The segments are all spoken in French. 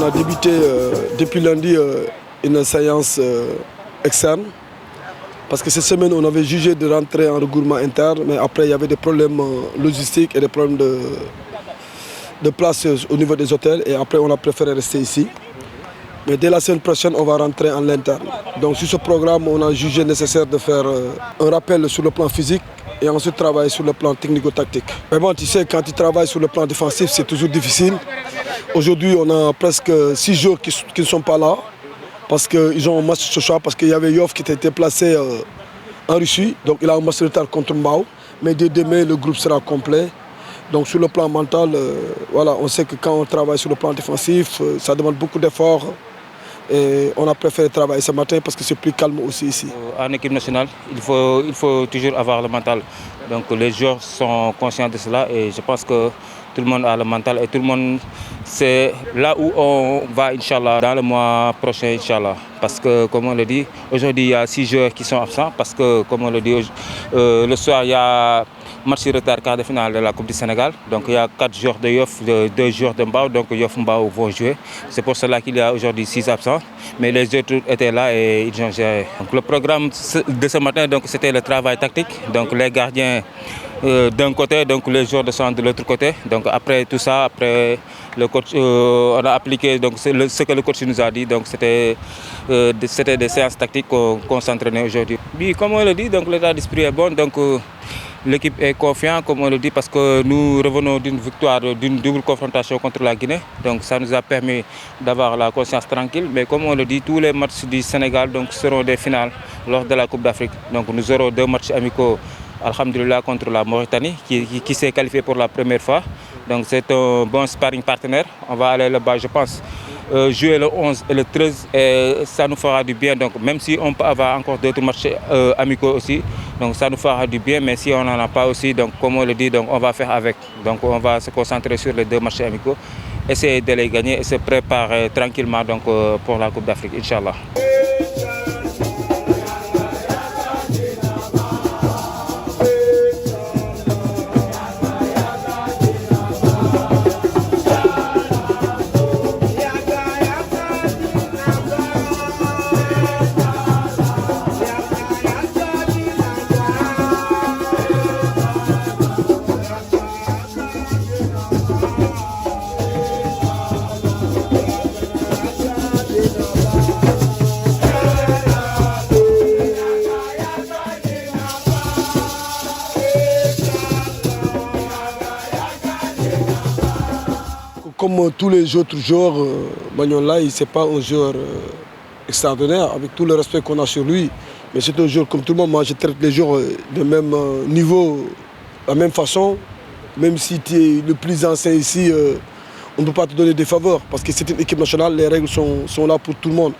on a débuté depuis lundi une séance externe. Parce que cette semaine, on avait jugé de rentrer en regroupement interne, mais après, il y avait des problèmes logistiques et des problèmes de place au niveau des hôtels. Et après, on a préféré rester ici. Mais dès la semaine prochaine, on va rentrer en interne. Donc sur ce programme, on a jugé nécessaire de faire un rappel sur le plan physique et ensuite travailler sur le plan technico-tactique. Mais bon, tu sais, quand tu travailles sur le plan défensif, c'est toujours difficile. Aujourd'hui, on a presque 6 jours qui ne sont pas là. Parce qu'ils ont un match ce soir, parce qu'il y avait Yoff qui était déplacé en Russie. Donc il a un match de retard contre Mbao. Mais dès demain, le groupe sera complet. Donc sur le plan mental, voilà, on sait que quand on travaille sur le plan défensif, ça demande beaucoup d'efforts. Et on a préféré travailler ce matin parce que c'est plus calme aussi ici. En équipe nationale, il faut toujours avoir le mental. Donc les joueurs sont conscients de cela et je pense que tout le monde a le mental et tout le monde sait là où on va, Inch'Allah, dans le mois prochain, Inch'Allah. Parce que, comme on le dit, aujourd'hui, il y a 6 joueurs qui sont absents parce que, comme on le dit, le soir, il y a match de retard, quart de finale de la Coupe du Sénégal. Donc il y a 4 joueurs de Yoff, 2 joueurs de Mbao, donc Yoff Mbao vont jouer. C'est pour cela qu'il y a aujourd'hui 6 absents. Mais les autres étaient là et ils ont géré. Donc, le programme de ce matin, c'était le travail tactique. Donc les gardiens d'un côté, donc les joueurs de centre de l'autre côté. Donc après tout ça, après le coach, on a appliqué donc, ce que le coach nous a dit. Donc c'était des séances tactiques qu'on s'entraînait aujourd'hui. Oui, comme on le dit, donc l'état d'esprit est bon. Donc, l'équipe est confiante, comme on le dit, parce que nous revenons d'une victoire, d'une double confrontation contre la Guinée. Donc ça nous a permis d'avoir la conscience tranquille. Mais comme on le dit, tous les matchs du Sénégal donc, seront des finales lors de la Coupe d'Afrique. Donc nous aurons 2 matchs amicaux, alhamdulillah, contre la Mauritanie, qui s'est qualifiée pour la première fois. Donc c'est un bon sparring partenaire. On va aller là-bas, je pense, jouer le 11 et le 13 et ça nous fera du bien. Donc même si on peut avoir encore d'autres matchs amicaux aussi, donc ça nous fera du bien, mais si on n'en a pas aussi, donc comme on le dit, donc on va faire avec. Donc on va se concentrer sur les 2 matchs amicaux, essayer de les gagner et se préparer tranquillement donc, pour la Coupe d'Afrique, Inch'Allah. Comme tous les autres joueurs, Magnola, ce n'est pas un joueur extraordinaire, avec tout le respect qu'on a sur lui. Mais c'est un joueur comme tout le monde. Moi, je traite les joueurs de même niveau, de la même façon. Même si tu es le plus ancien ici, on ne peut pas te donner des faveurs. Parce que c'est une équipe nationale, les règles sont là pour tout le monde.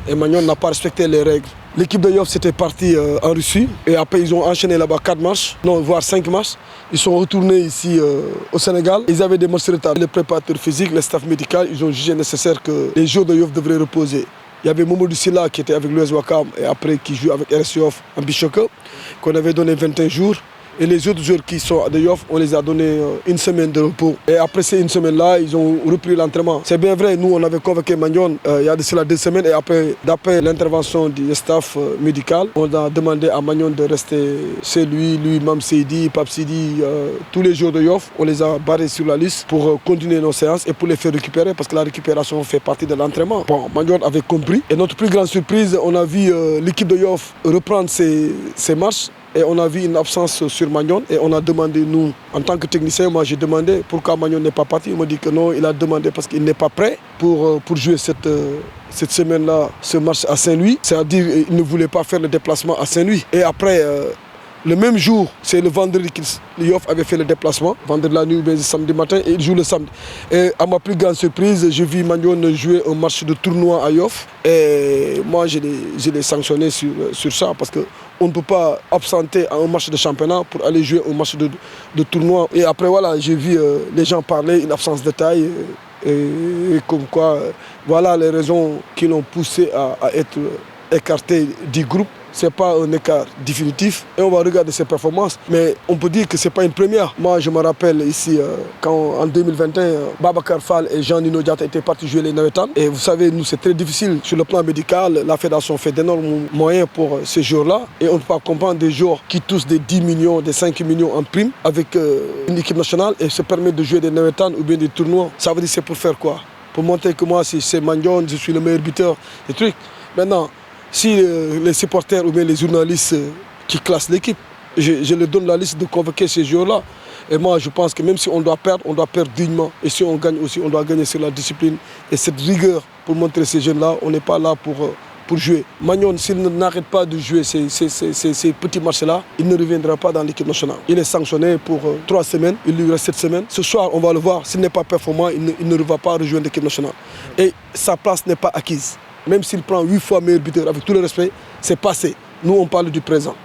Et Magnon n'a pas respecté les règles. L'équipe de Yoff c'était parti en Russie et après ils ont enchaîné là-bas 4 matchs, non voire 5 matchs. Ils sont retournés ici au Sénégal. Ils avaient des matchs de retard. Les préparateurs physiques, le staff médical, ils ont jugé nécessaire que les joueurs de Yoff devraient reposer. Il y avait Momodou Silla qui était avec l'US Ouakam et après qui joue avec RS Yoff en Bichoka, qu'on avait donné 21 jours. Et les autres joueurs qui sont de Yoff, on les a donné une semaine de repos. Et après ces une semaine-là, ils ont repris l'entraînement. C'est bien vrai, nous on avait convoqué Magnon il y a de cela 2 semaines. Et après, d'après l'intervention du staff médical, on a demandé à Magnon de rester. C'est lui, Mam Seydi, Pape Sidi, tous les joueurs de Yoff, on les a barrés sur la liste pour continuer nos séances et pour les faire récupérer parce que la récupération fait partie de l'entraînement. Bon, Magnon avait compris. Et notre plus grande surprise, on a vu l'équipe de Yoff reprendre ses matchs. Et on a vu une absence sur Magnon et on a demandé, nous, en tant que technicien, moi j'ai demandé pourquoi Magnon n'est pas parti. Il m'a dit que non, il a demandé parce qu'il n'est pas prêt pour jouer cette semaine-là, ce match à Saint-Louis. C'est-à-dire qu'il ne voulait pas faire le déplacement à Saint-Louis. Et après, le même jour, c'est le vendredi que Yoff avait fait le déplacement, vendredi la nuit ou bien samedi matin, et il joue le samedi. Et à ma plus grande surprise, j'ai vu Magnon jouer un match de tournoi à Yoff. Et moi, je l'ai sanctionné sur ça parce qu'on ne peut pas absenter à un match de championnat pour aller jouer un match de tournoi. Et après, voilà, j'ai vu les gens parler, une absence de taille. Et comme quoi, voilà les raisons qui l'ont poussé à être écarté du groupe. ce n'est pas un écart définitif et on va regarder ses performances. Mais on peut dire que ce n'est pas une première. Moi, je me rappelle ici, quand en 2021, Babacar Fall et Jean-Nino Diatta étaient partis jouer les Navetan. Et vous savez, nous, c'est très difficile sur le plan médical. La fédération fait d'énormes moyens pour ces jours-là. Et on ne peut pas comprendre des joueurs qui touchent des 10 millions, des 5 millions en prime avec une équipe nationale et se permettent de jouer des Navetan ou bien des tournois. Ça veut dire c'est pour faire quoi? Pour montrer que moi, si c'est Mandion, je suis le meilleur buteur, des trucs. Maintenant, si les supporters ou bien les journalistes qui classent l'équipe, je leur donne la liste de convoquer ces joueurs-là. Et moi, je pense que même si on doit perdre dignement. Et si on gagne aussi, on doit gagner sur la discipline et cette rigueur pour montrer ces jeunes-là. On n'est pas là pour jouer. Magnon, s'il n'arrête pas de jouer ces petits matchs-là, il ne reviendra pas dans l'équipe nationale. Il est sanctionné pour 3 semaines, il lui reste 7 semaines. Ce soir, on va le voir, s'il n'est pas performant, il ne va pas rejoindre l'équipe nationale. Et sa place n'est pas acquise. Même s'il prend 8 fois meilleur buteur, avec tout le respect, c'est passé. Nous, on parle du présent.